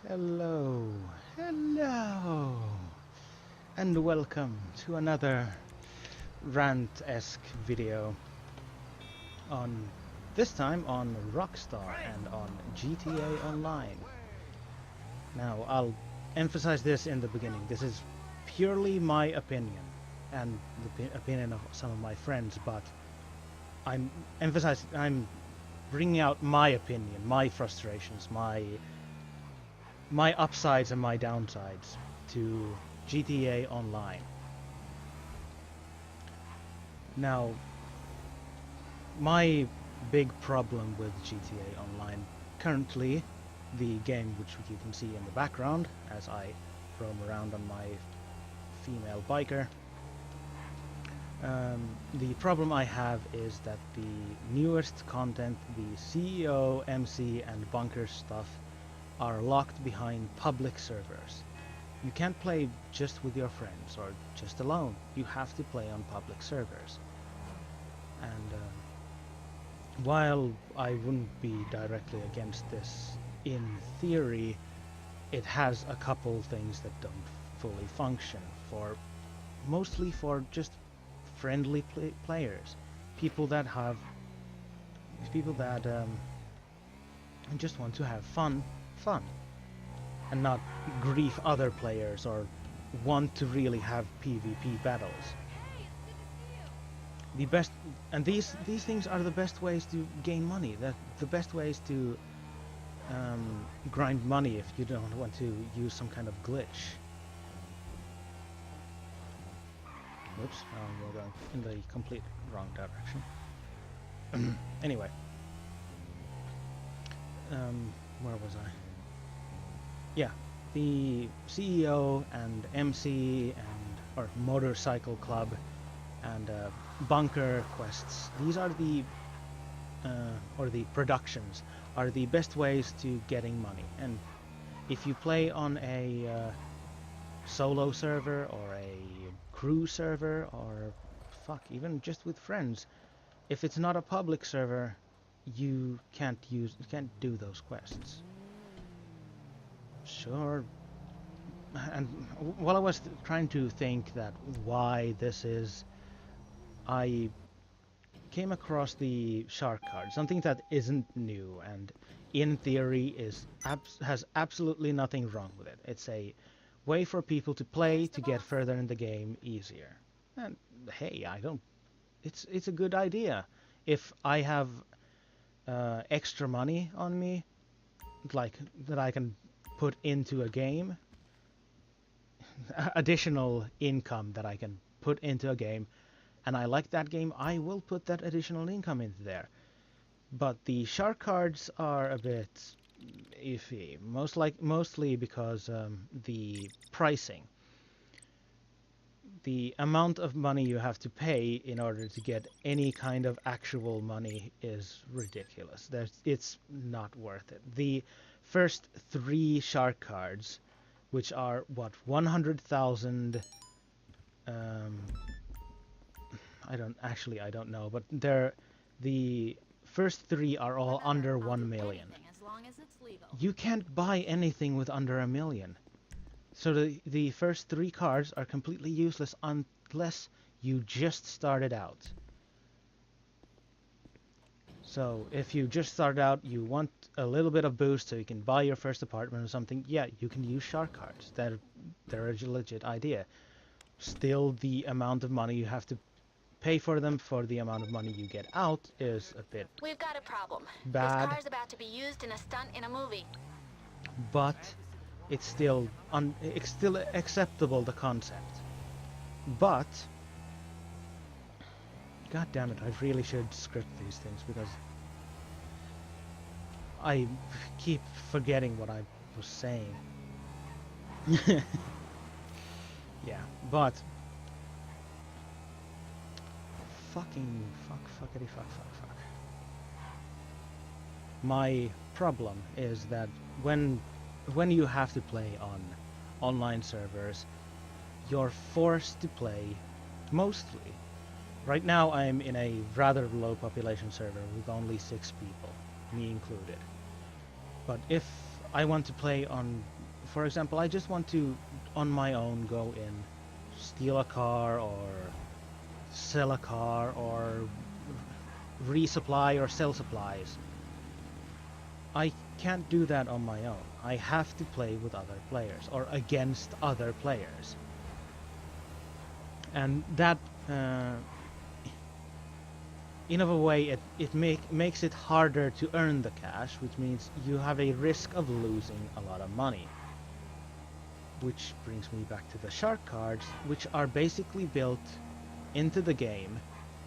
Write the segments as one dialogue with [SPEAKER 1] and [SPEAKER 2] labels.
[SPEAKER 1] Hello, hello, and welcome to another rant-esque video on, this time on Rockstar and on GTA Online. Now, I'll emphasize this in the beginning. This is purely my opinion and the opinion of some of my friends, but I'm bringing out my opinion, my frustrations, my upsides and my downsides to GTA Online. Now, my big problem with GTA Online currently, the game which you can see in the background as I roam around on my female biker, the problem I have is that the newest content, the CEO, MC and bunker stuff, are locked behind public servers. You can't play just with your friends or just alone. You have to play on public servers. And while I wouldn't be directly against this in theory, it has a couple things that don't fully function, mostly for just friendly players, people that just want to have fun, and not grief other players or want to really have PvP battles. These things are the best ways to gain money. The best ways to grind money if you don't want to use some kind of glitch. Whoops, we're going in the complete wrong direction. Anyway, where was I? Yeah, the CEO and MC or motorcycle club and bunker quests. These are the productions are the best ways to getting money. And if you play on a solo server or a crew server or even just with friends, if it's not a public server, you can't do those quests. Sure. And while I was trying to think that why this is, I came across the shark card, something that isn't new and in theory has absolutely nothing wrong with it. It's a way for people to play to get further in the game easier. And hey, it's a good idea. If I have extra money on me, like that I can put into a game, additional income that I can put into a game, and I like that game, I will put that additional income into there. But the shark cards are a bit iffy, mostly because the pricing. The amount of money you have to pay in order to get any kind of actual money is ridiculous. It's not worth it. The first 3 shark cards, which are what, 100,000, I don't know, but the first 3 are all under 1 million. You can't buy anything with under 1 million. So the first 3 cards are completely useless unless you just started out. So if you just started out, you want a little bit of boost so you can buy your first apartment or something, yeah, you can use shark cards. They're a legit idea. Still, the amount of money you have to pay for them for the amount of money you get out is a bit
[SPEAKER 2] We've got a problem.
[SPEAKER 1] bad.
[SPEAKER 2] This car's about to be used in a stunt in a movie.
[SPEAKER 1] But it's still acceptable, the concept. But god damn it, I really should script these things because I keep forgetting what I was saying. Yeah, but fuckity fuck. My problem is that when you have to play on online servers, you're forced to play mostly. Right now I'm in a rather low population server with only 6 people, me included. But if I want to play on, for example, I just want to, on my own, go in, steal a car or sell a car or resupply or sell supplies. I can't do that on my own. I have to play with other players or against other players. And that, in a way, it makes it harder to earn the cash, which means you have a risk of losing a lot of money. Which brings me back to the shark cards, which are basically built into the game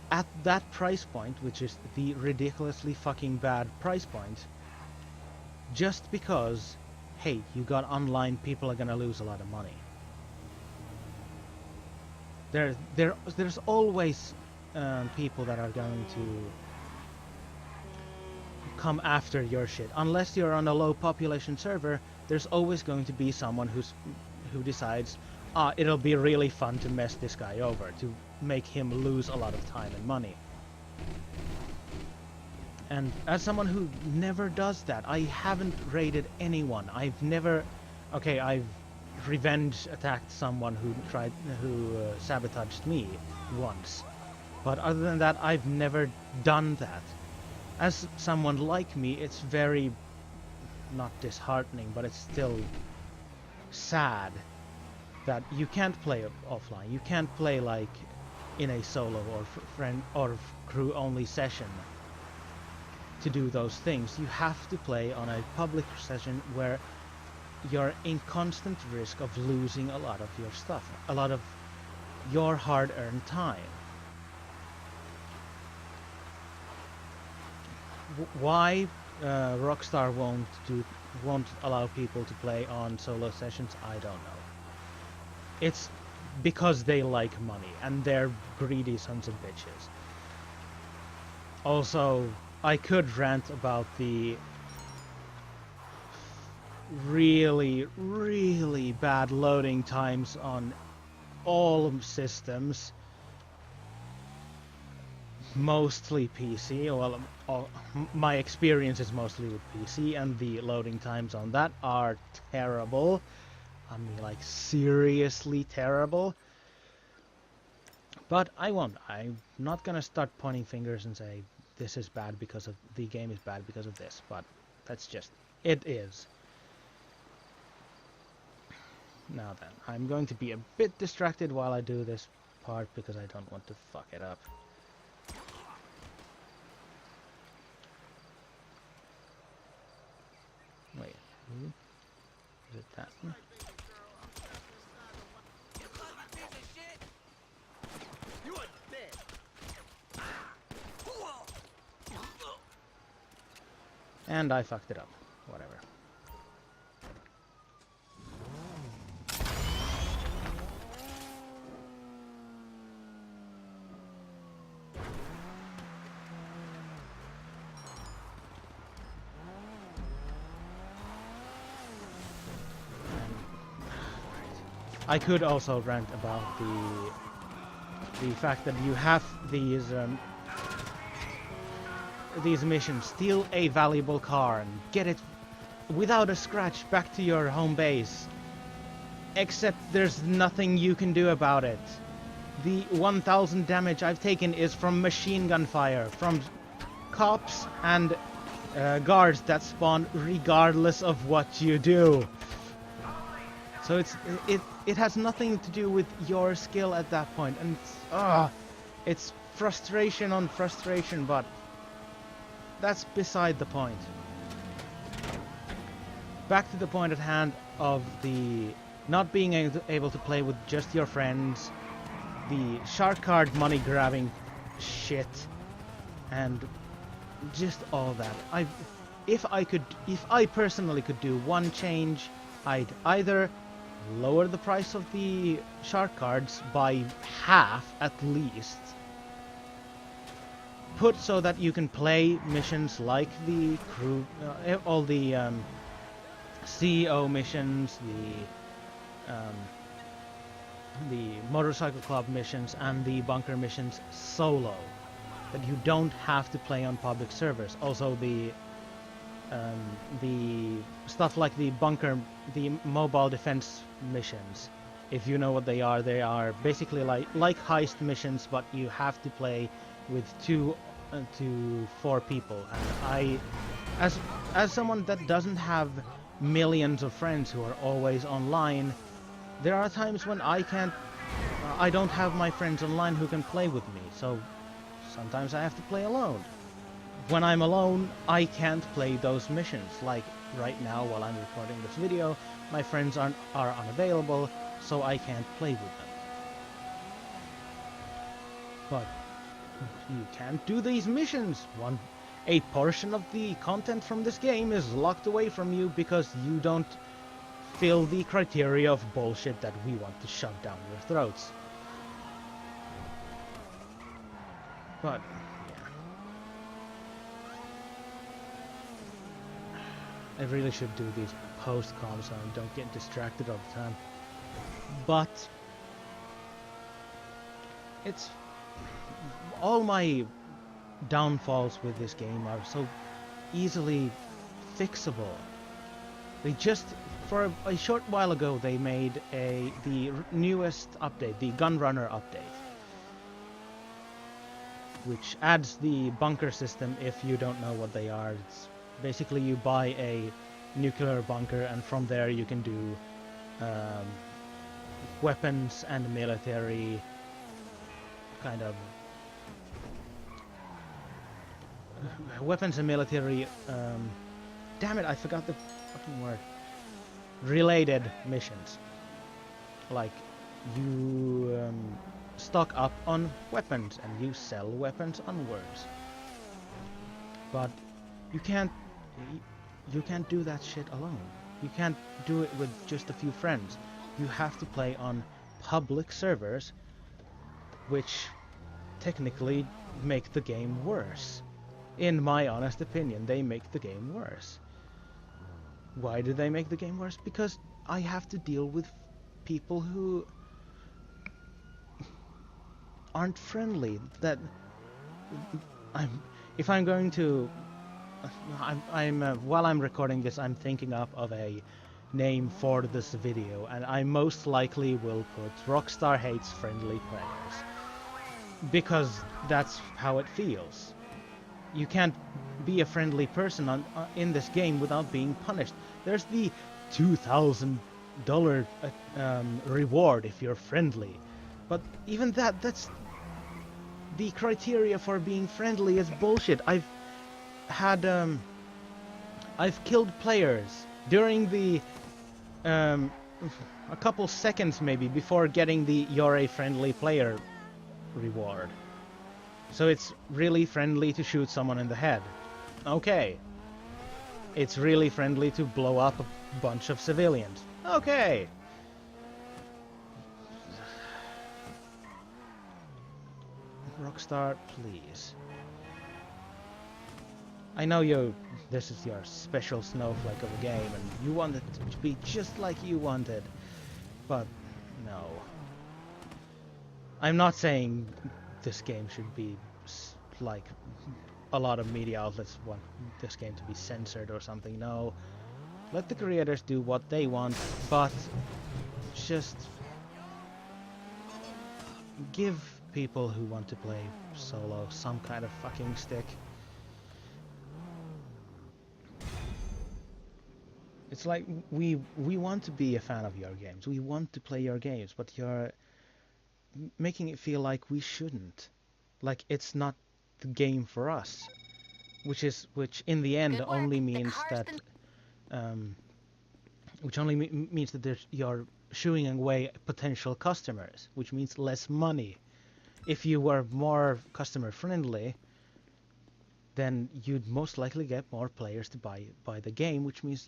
[SPEAKER 1] at that price point, which is the ridiculously fucking bad price point, just because, hey, you got online, people are gonna lose a lot of money. There's always people that are going to come after your shit. Unless you're on a low population server, there's always going to be someone who decides, it'll be really fun to mess this guy over, to make him lose a lot of time and money. And as someone who never does that, I haven't raided anyone. I've revenge attacked someone who sabotaged me once. But other than that, I've never done that. As someone like me, it's very, not disheartening, but it's still sad that you can't play offline. You can't play like in a solo or friend or crew only session to do those things. You have to play on a public session where you're in constant risk of losing a lot of your stuff, a lot of your hard-earned time. Why Rockstar won't allow people to play on solo sessions, I don't know. It's because they like money and they're greedy sons of bitches. Also, I could rant about the really, really bad loading times on all systems. Mostly PC. Well, my experience is mostly with PC, and the loading times on that are terrible. I mean, like, seriously terrible. But I won't. I'm not gonna start pointing fingers and say this is bad because of the game is bad because of this. But that's just it is. Now then, I'm going to be a bit distracted while I do this part because I don't want to fuck it up. Wait, is it that one? And I fucked it up. Whatever. I could also rant about the fact that you have these missions. Steal a valuable car and get it without a scratch back to your home base. Except there's nothing you can do about it. The 1000 damage I've taken is from machine gun fire, from cops and guards that spawn regardless of what you do. So it has nothing to do with your skill at that point, and it's frustration on frustration, but that's beside the point. Back to the point at hand of the not being able to play with just your friends, the shark card money grabbing shit, and just all that. If I personally could do one change, I'd either lower the price of the shark cards by half at least. Put so that you can play missions like the crew, all the CEO missions, the motorcycle club missions, and the bunker missions solo. That you don't have to play on public servers. Also the the stuff like the bunker, the mobile defense missions. If you know what they are basically like heist missions, but you have to play with 2 to 4 people. And as someone that doesn't have millions of friends who are always online, there are times when I don't have my friends online who can play with me, so sometimes I have to play alone. When I'm alone, I can't play those missions. Like right now, while I'm recording this video, my friends are unavailable, so I can't play with them. But you can't do these missions. A portion of the content from this game is locked away from you because you don't fill the criteria of bullshit that we want to shove down your throats. But I really should do these post-coms so I don't get distracted all the time. But it's all my downfalls with this game are so easily fixable. They just, for a short while ago, they made the newest update, the Gunrunner update, which adds the bunker system. If you don't know what they are, it's basically you buy a nuclear bunker, and from there you can do weapons and military kind of weapons and military damn it, I forgot the fucking word. Related missions. Like you stock up on weapons and you sell weapons onwards. But you can't do that shit alone. You can't do it with just a few friends. You have to play on public servers, which technically make the game worse. In my honest opinion, they make the game worse. Why do they make the game worse? Because I have to deal with people who aren't friendly. While I'm recording this, I'm thinking up of a name for this video, and I most likely will put Rockstar hates friendly players. Because that's how it feels. You can't be a friendly person in this game without being punished. There's the $2,000 reward if you're friendly. But even that's the criteria for being friendly is bullshit. I've killed players during the a couple seconds maybe before getting the "you're a friendly player" reward. So it's really friendly to shoot someone in the head. Okay. It's really friendly to blow up a bunch of civilians. Okay. Rockstar, please. I know this is your special snowflake of a game and you want it to be just like you wanted, but no. I'm not saying this game should be like a lot of media outlets want this game to be censored or something. No. Let the creators do what they want, but just give people who want to play solo some kind of fucking stick. It's like we want to be a fan of your games. We want to play your games, but you're making it feel like we shouldn't. Like it's not the game for us. Which in the end only means that you're shooing away potential customers, which means less money. If you were more customer friendly, then you'd most likely get more players to buy the game, which means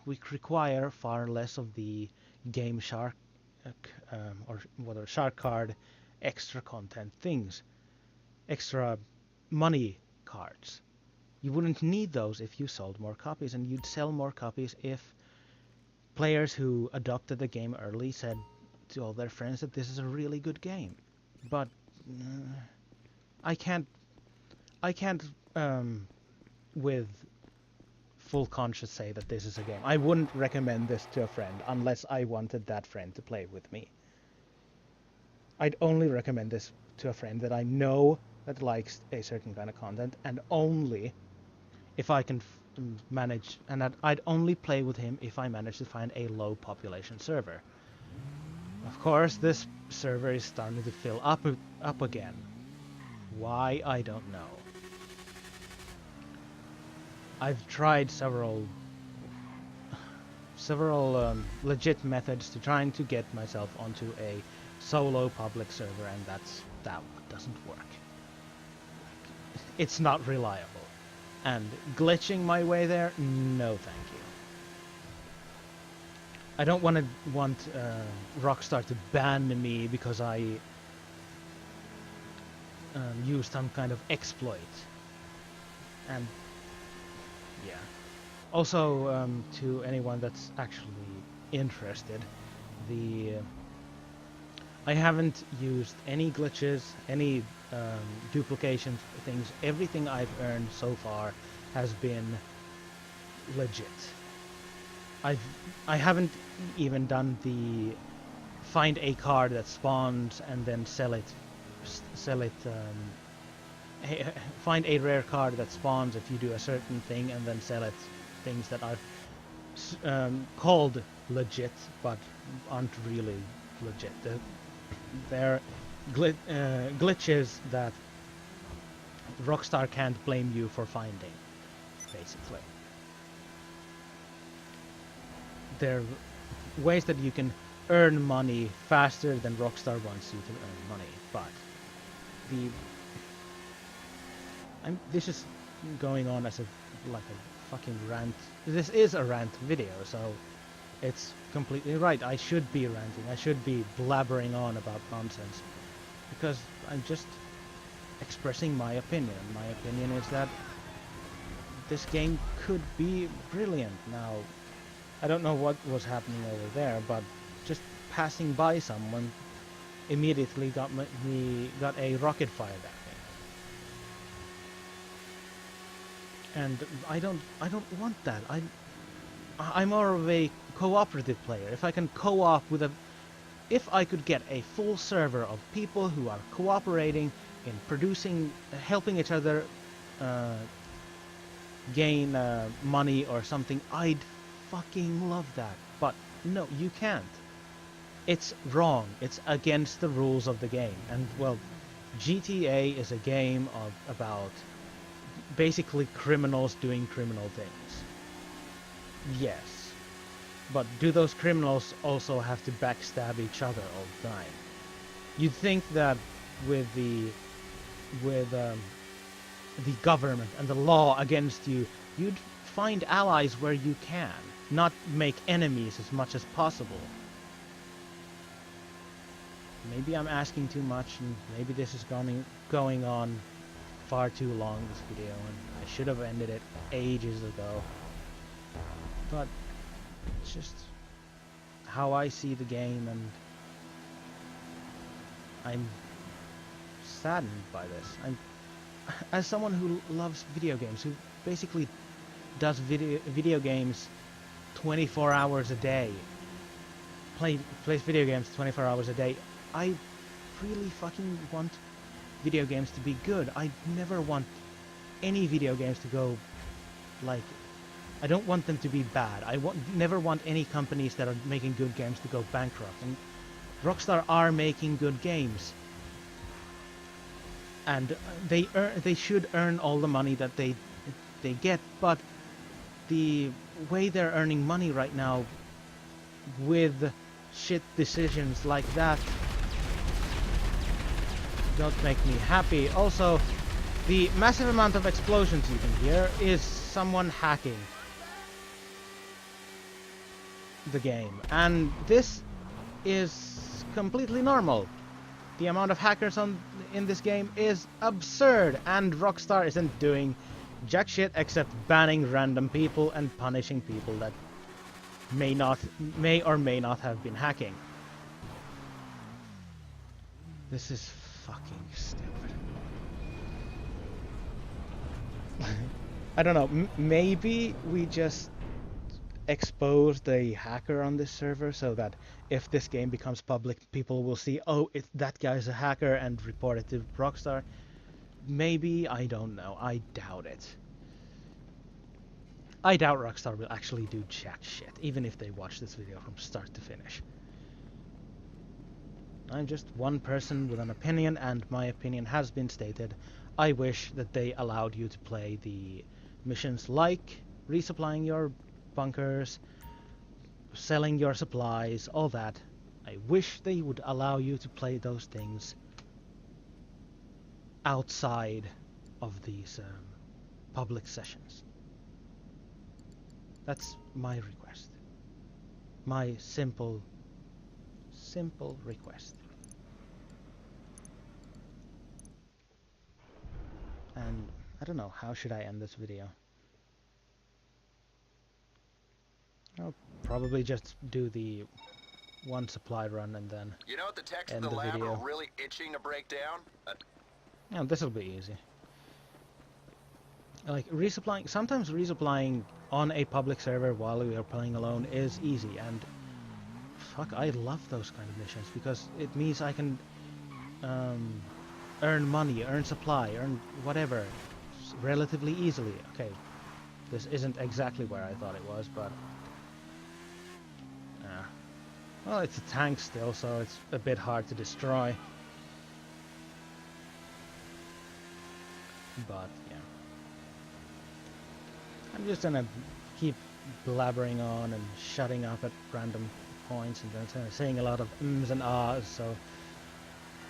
[SPEAKER 1] we require far less of the game shark or whatever shark card extra content things, extra money cards. You wouldn't need those if you sold more copies, and you'd sell more copies if players who adopted the game early said to all their friends that this is a really good game. But I can't with full conscience say that this is a game. I wouldn't recommend this to a friend unless I wanted that friend to play with me. I'd only recommend this to a friend that I know that likes a certain kind of content, and only if I can manage, and I'd only play with him if I manage to find a low population server. Of course, this server is starting to fill up again. Why, I don't know. I've tried several legit methods to trying to get myself onto a solo public server, and that doesn't work. It's not reliable. And glitching my way there, no thank you. I don't want Rockstar to ban me because I use some kind of exploit. And yeah. Also, to anyone that's actually interested, I haven't used any glitches, any duplication things. Everything I've earned so far has been legit. I haven't even done the find a card that spawns and then sell it. Find a rare card that spawns if you do a certain thing and then sell it. Things that I've called legit but aren't really legit. They're glitches that Rockstar can't blame you for finding, basically. They're ways that you can earn money faster than Rockstar wants you to earn money, but this is going on as like a fucking rant. This is a rant video, so it's completely right. I should be ranting. I should be blabbering on about nonsense because I'm just expressing my opinion. My opinion is that this game could be brilliant. Now, I don't know what was happening over there, but just passing by someone immediately got a rocket fired at me. And I don't want that. I'm more of a cooperative player. If I can co-op with if I could get a full server of people who are cooperating in producing, helping each other gain money or something, I'd fucking love that. But no, you can't. It's wrong. It's against the rules of the game. And well, GTA is a game about basically criminals doing criminal things. Yes. But do those criminals also have to backstab each other all the time? You'd think that with the government and the law against you, you'd find allies where you can, not make enemies as much as possible. Maybe I'm asking too much, and maybe this is going on far too long, this video, and I should have ended it ages ago. But it's just how I see the game, and I'm saddened by this. As someone who loves video games, who basically does video games 24 hours a day, plays video games 24 hours a day, I really fucking want video games to be good. I never want any video games to go like... I don't want them to be bad. I never want any companies that are making good games to go bankrupt. And Rockstar are making good games. And they should earn all the money that they get, but the way they're earning money right now with shit decisions like that don't make me happy. Also, the massive amount of explosions you can hear is someone hacking the game, and this is completely normal. The amount of hackers in this game is absurd, and Rockstar isn't doing jack shit except banning random people and punishing people that may or may not have been hacking. This is fucking stupid. I don't know. Maybe we just exposed a hacker on this server so that if this game becomes public, people will see, oh, that guy's a hacker and report it to Rockstar. Maybe, I don't know. I doubt it. I doubt Rockstar will actually do jack shit, even if they watch this video from start to finish. I'm just one person with an opinion, and my opinion has been stated. I wish that they allowed you to play the missions like resupplying your bunkers, selling your supplies, all that. I wish they would allow you to play those things outside of these public sessions. That's my request. My simple request. And I don't know, how should I end this video? I'll probably just do the one supply run and then
[SPEAKER 3] You know what the techs in
[SPEAKER 1] end
[SPEAKER 3] the
[SPEAKER 1] the
[SPEAKER 3] lab
[SPEAKER 1] video.
[SPEAKER 3] are really itching to break down?
[SPEAKER 1] Yeah, this'll be easy. Like resupplying, sometimes resupplying on a public server while we are playing alone is easy, and fuck, I love those kind of missions because it means I can earn money, earn supply, earn whatever relatively easily. Okay, this isn't exactly where I thought it was, but well, it's a tank still, so it's a bit hard to destroy. But yeah, I'm just gonna keep blabbering on and shutting up at random points and then saying a lot of ums and ahs. So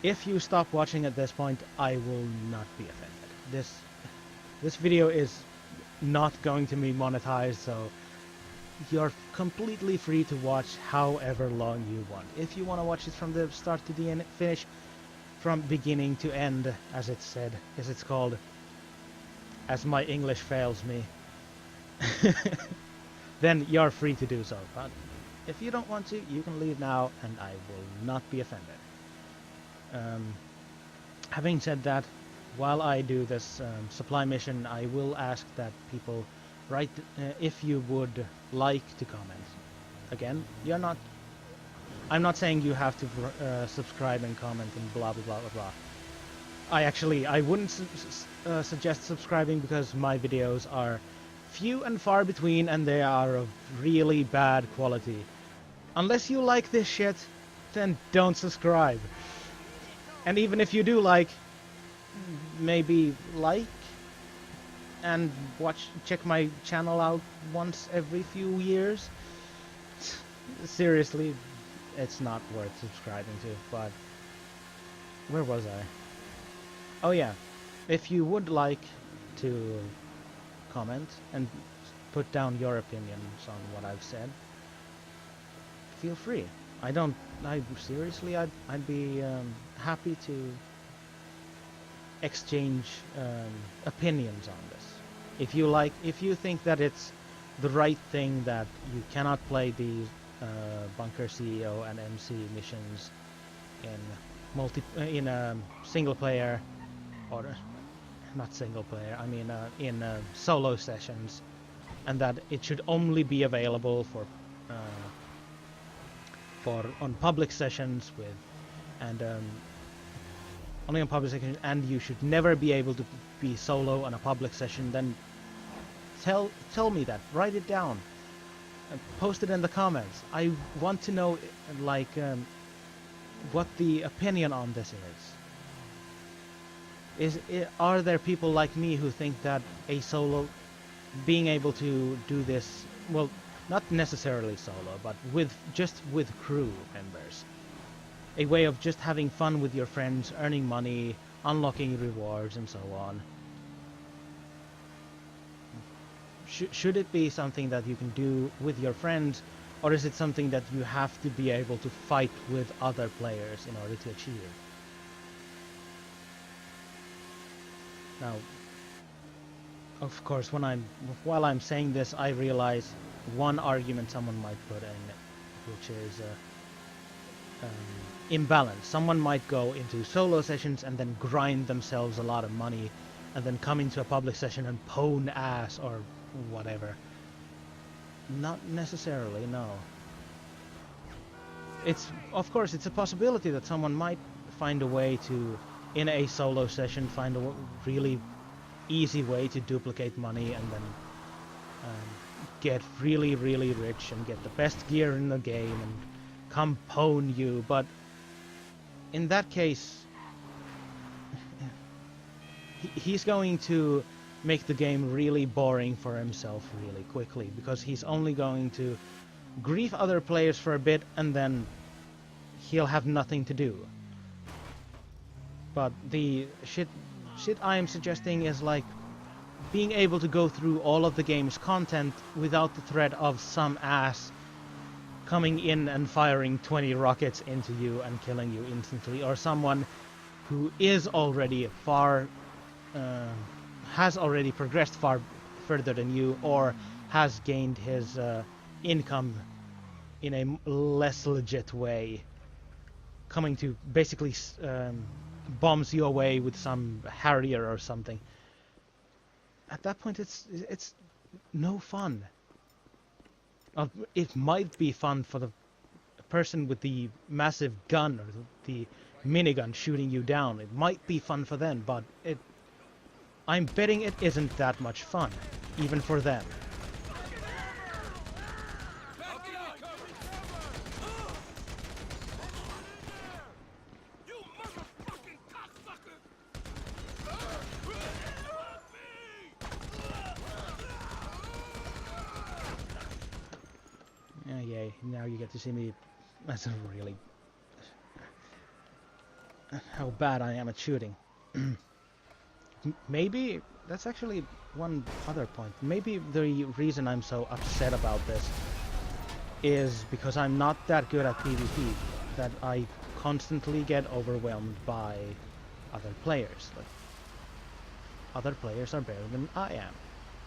[SPEAKER 1] if you stop watching at this point, I will not be offended. This video is not going to be monetized, so you're completely free to watch however long you want. If you want to watch it from the start to the end, finish, from beginning to end, as it's said, as it's called, as my English fails me, then you're free to do so. But if you don't want to, you can leave now, and I will not be offended. Having said that, while I do this supply mission, I will ask that people write if you would like to comment. Again, I'm not saying you have to subscribe and comment and blah blah blah blah blah. I wouldn't suggest subscribing because my videos are few and far between and they are of really bad quality. Unless you like this shit, then don't subscribe. And even if you do like, maybe like and check my channel out once every few years. Seriously, it's not worth subscribing to. But where was I? Oh yeah, if you would like to comment and put down your opinions on what I've said, feel free. Seriously, I'd be happy to exchange opinions on this. If you think that it's the right thing that you cannot play these Bunker CEO and MC missions in single player, or not single player, I mean in solo sessions, and that it should only be available for on public sessions only on public sessions, and you should never be able to be solo on a public session, then tell me that. Write it down and post it in the comments. I want to know what the opinion on this is. Are there people like me who think that a solo, being able to do this, well, not necessarily solo, but with crew members, a way of just having fun with your friends, earning money, unlocking rewards, and so on. Should it be something that you can do with your friends, or is it something that you have to be able to fight with other players in order to achieve? Now, of course, while I'm saying this, I realize one argument someone might put in, which is imbalance. Someone might go into solo sessions and then grind themselves a lot of money and then come into a public session and pwn ass or whatever. Not necessarily, no. It's, of course, it's a possibility that someone might find a way to, in a solo session, find a really easy way to duplicate money and then get really, really rich and get the best gear in the game and come pwn you, but in that case, he's going to make the game really boring for himself really quickly, because he's only going to grief other players for a bit and then he'll have nothing to do. But the shit I am suggesting is like being able to go through all of the game's content without the threat of some ass coming in and firing 20 rockets into you and killing you instantly, or someone who is already has already progressed far further than you, or has gained his income in a less legit way, coming to basically bombs you away with some Harrier or something. At that point, it's no fun. It might be fun for the person with the massive gun or the minigun shooting you down. It might be fun for them, but I'm betting it isn't that much fun, even for them. Yay, now you get to see me as a really... how bad I am at shooting. Maybe, that's actually one other point. Maybe the reason I'm so upset about this is because I'm not that good at PvP, that I constantly get overwhelmed by other players. Like, other players are better than I am.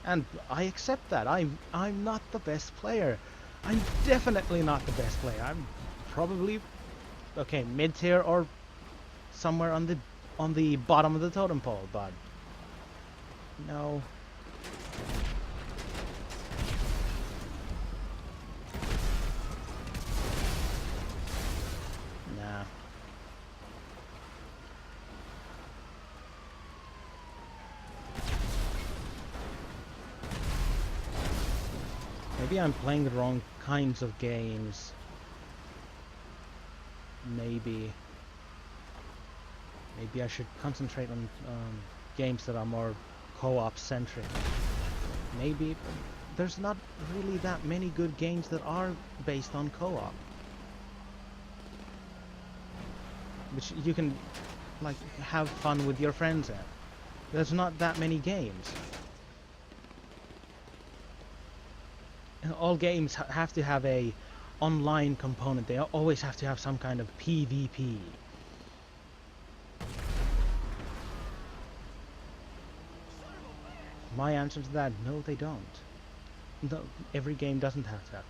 [SPEAKER 1] And I accept that. I'm not the best player. I'm definitely not the best player. I'm probably, okay, mid-tier or somewhere on the bottom of the totem pole, but no. Nah. Maybe I'm playing the wrong kinds of games. Maybe I should concentrate on games that are more co-op centric. Maybe, but there's not really that many good games that are based on co-op, which you can like have fun with your friends at. There's not that many games. And all games have to have a online component. They always have to have some kind of PvP. My answer to that, no, they don't. No, every game doesn't have to have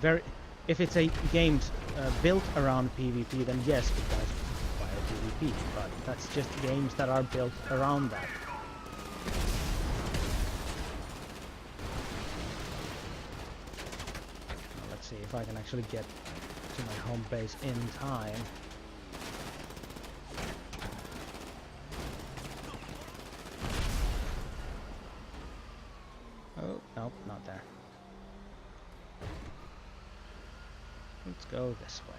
[SPEAKER 1] PvP. If it's a game built around PvP, then yes, it does require PvP. But that's just games that are built around that. Now, let's see if I can actually get to my home base in time. Oh, nope, not there. Let's go this way.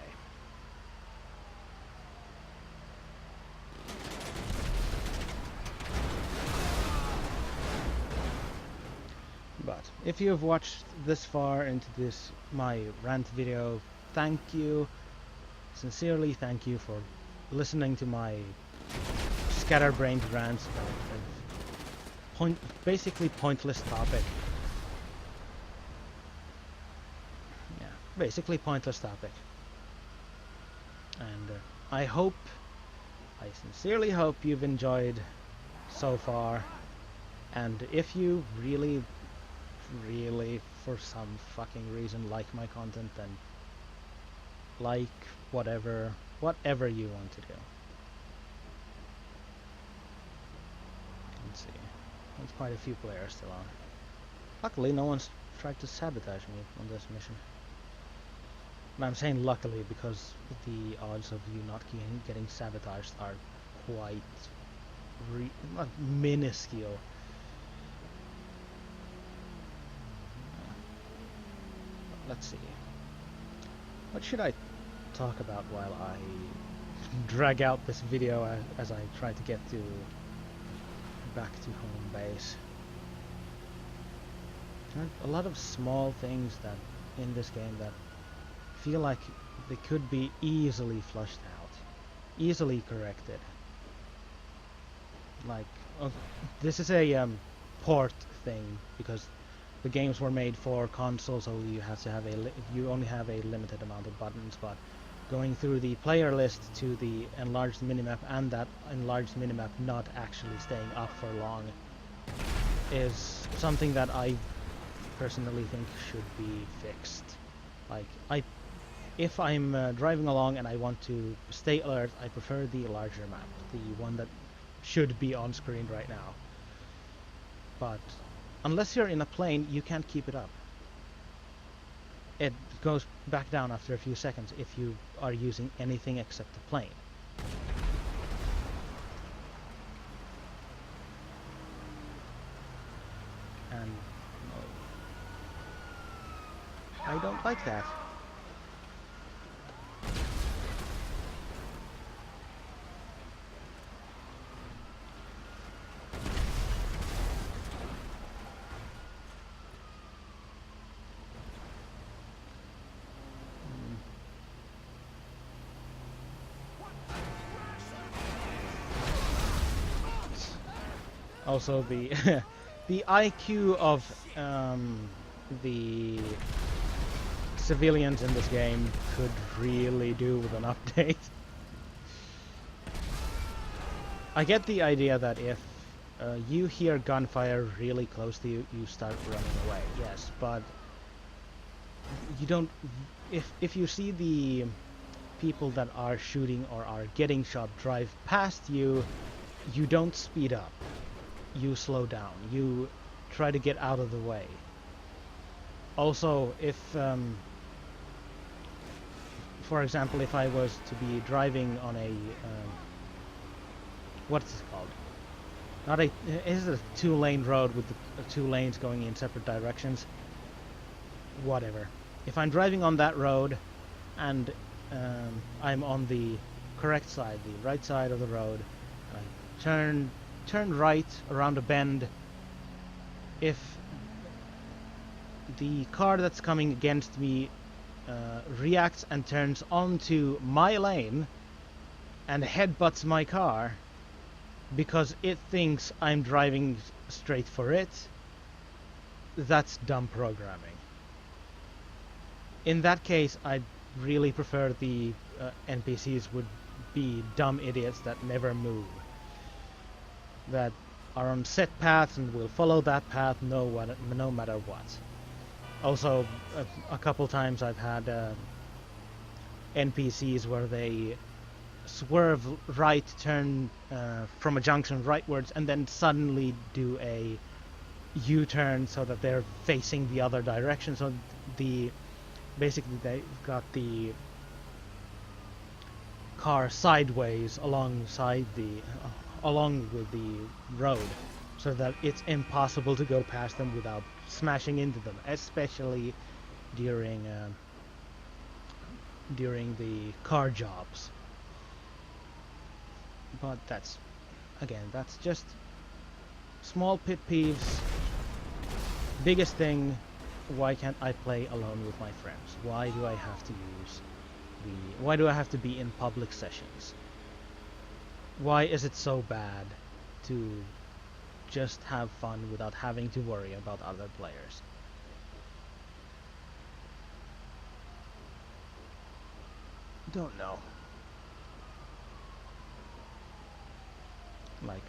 [SPEAKER 1] But if you have watched this far into my rant video, thank you. Sincerely thank you for listening to my scatterbrained rants about basically pointless topic. Yeah, basically pointless topic. And I sincerely hope you've enjoyed so far. And if you really, for some fucking reason, like my content, then like whatever you want to do. let's see. There's quite a few players still on. Luckily, no one's tried to sabotage me on this mission. And I'm saying luckily because the odds of you not getting sabotaged are quite not minuscule. Let's see. What should I talk about while I drag out this video as I try to get back to home base? There are a lot of small things that in this game that feel like they could be easily flushed out, easily corrected. Like, this is a port thing because the games were made for consoles, so you have to have you only have a limited amount of buttons. But going through the player list to the enlarged minimap and that enlarged minimap not actually staying up for long is something that I personally think should be fixed. Like, if I'm driving along and I want to stay alert, I prefer the larger map, the one that should be on screen right now. But unless you're in a plane, you can't keep it up. It goes back down after a few seconds if you are using anything except the plane. And I don't like that. Also, the the IQ of the civilians in this game could really do with an update. I get the idea that if you hear gunfire really close to you, you start running away. Yes, but you don't. If you see the people that are shooting or are getting shot drive past you, you don't speed up. You slow down. You try to get out of the way. Also, if, for example, if I was to be driving on a, what's it called? Not a, is it a two-lane road with the two lanes going in separate directions? Whatever. If I'm driving on that road and I'm on the correct side, the right side of the road, I turn right around a bend. If the car that's coming against me reacts and turns onto my lane and headbutts my car because it thinks I'm driving straight for it, that's dumb programming. In that case, I'd really prefer the NPCs would be dumb idiots that never move, that are on set paths and will follow that path no matter what. Also, a couple times I've had NPCs where they swerve right, turn from a junction rightwards, and then suddenly do a U-turn so that they're facing the other direction. So basically they've got the car sideways along with the road, so that it's impossible to go past them without smashing into them, especially during the car jobs. But that's just small pet peeves. Biggest thing, why can't I play alone with my friends? Why do I have to be in public sessions? Why is it so bad to just have fun without having to worry about other players? Don't know. Like,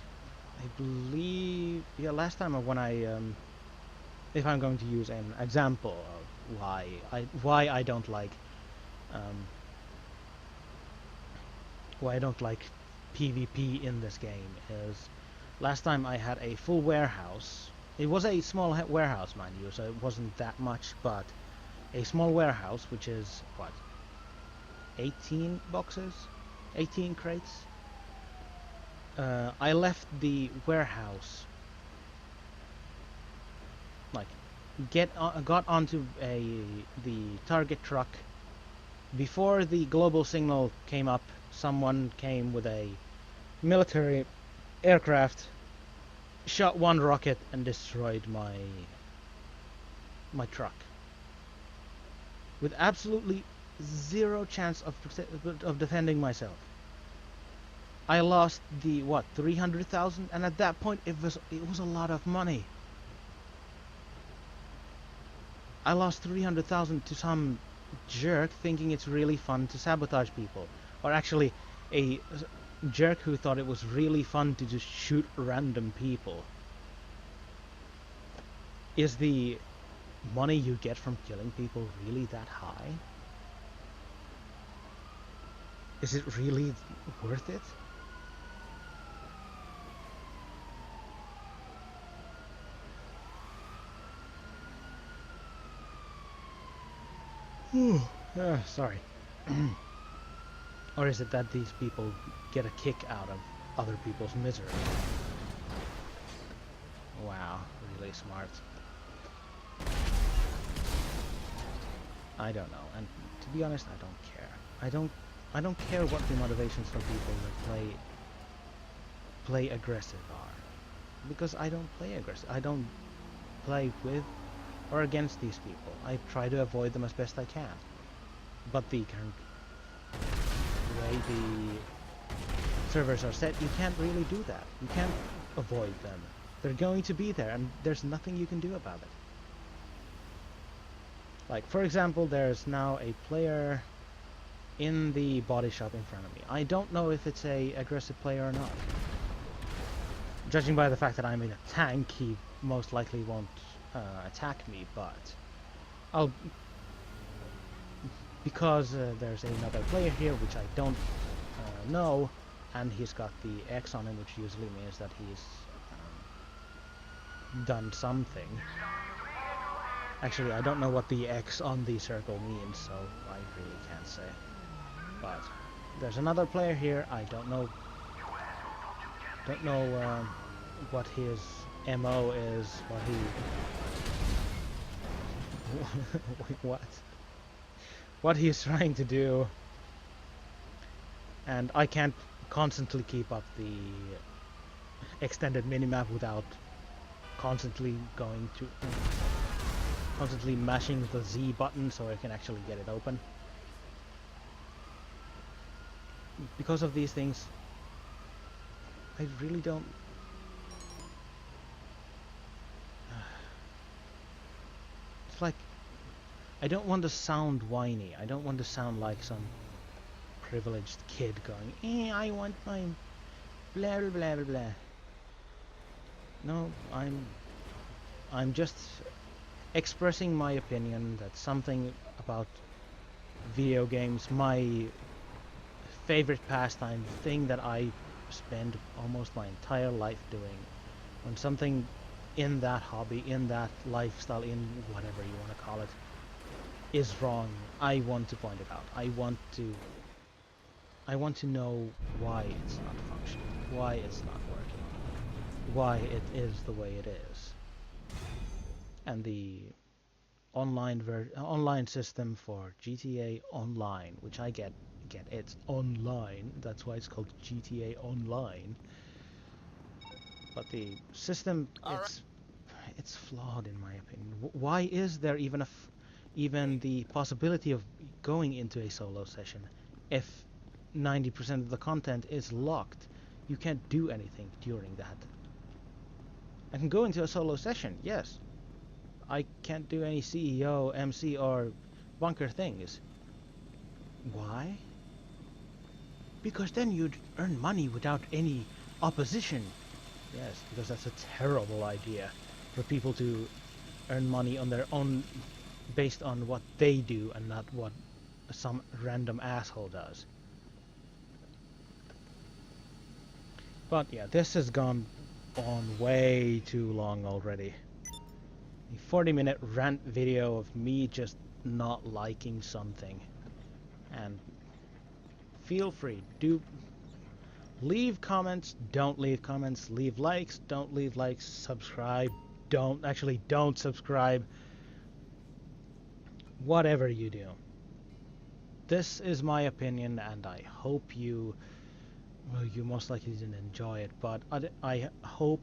[SPEAKER 1] I believe, yeah, last time when I if I'm going to use an example of why I don't like PvP in this game, is Last time I had a full warehouse. It was a small warehouse, mind you, so it wasn't that much, but a small warehouse, which is, what, 18 boxes? 18 crates? I left the warehouse, like, got onto the target truck. Before the global signal came up, someone came with a military aircraft, shot one rocket and destroyed my truck. With absolutely zero chance of defending myself. I lost the, what, 300,000? And at that point it was a lot of money. I lost 300,000 to some jerk thinking it's really fun to sabotage people. Or actually, a jerk who thought it was really fun to just shoot random people. Is the money you get from killing people really that high? Is it really worth it? Sorry. Or is it that these people get a kick out of other people's misery? Wow, really smart. I don't know, and to be honest, I don't care. I don't care what the motivations for people that play aggressive are, because I don't play aggressive. I don't play with or against these people. I try to avoid them as best I can. But the current way the servers are set, you can't really do that. You can't avoid them. They're going to be there, and there's nothing you can do about it. Like, for example, there's now a player in the body shop in front of me. I don't know if it's a aggressive player or not. Judging by the fact that I'm in a tank, he most likely won't attack me, but I'll... Because there's another player here, which I don't know, and he's got the X on him, which usually means that he's done something. Actually, I don't know what the X on the circle means, so I really can't say. But there's another player here. I don't know what his MO is, what he... Wait, what he's trying to do, and I can't constantly keep up the extended minimap without constantly mashing the Z button so I can actually get it open. Because of these things, I really don't... It's like, I don't want to sound whiny. I don't want to sound like some privileged kid going, I want my blah blah blah blah blah. No, I'm just expressing my opinion that something about video games, my favorite pastime, the thing that I spend almost my entire life doing, when something in that hobby, in that lifestyle, in whatever you want to call it, is wrong, I want to point it out. I want to know why it's not functioning, why it's not working, why it is the way it is. And the online system for GTA Online, which I get it's online, that's why it's called GTA Online. But the system, it's flawed in my opinion. Why is there even the possibility of going into a solo session if 90% of the content is locked? You can't do anything during that. I can go into a solo session, yes. I can't do any CEO, MC, or bunker things. Why? Because then you'd earn money without any opposition. Yes, because that's a terrible idea for people to earn money on their own, based on what they do and not what some random asshole does. But yeah, this has gone on way too long already. A 40-minute rant video of me just not liking something. And feel free, do leave comments, don't leave comments, leave likes, don't leave likes, subscribe, don't subscribe. Whatever you do. This is my opinion, and I hope you most likely didn't enjoy it, but I hope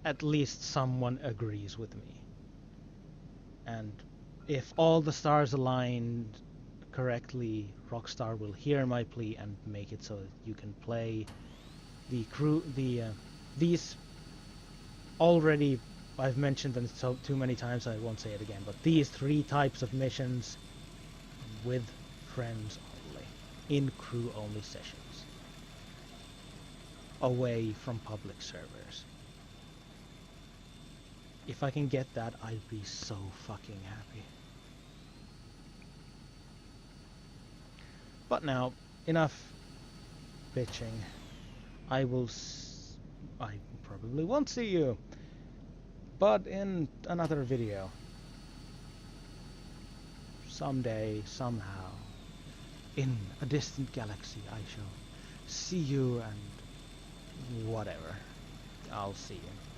[SPEAKER 1] at least someone agrees with me. And if all the stars aligned correctly, Rockstar will hear my plea and make it so that you can play these already. I've mentioned them so too many times I won't say it again, but these 3 types of missions with friends only, in crew only sessions, away from public servers. If I can get that, I'd be so fucking happy. But now, enough bitching. I probably won't see you, but in another video. Someday, somehow, in a distant galaxy, I shall see you and whatever. I'll see you.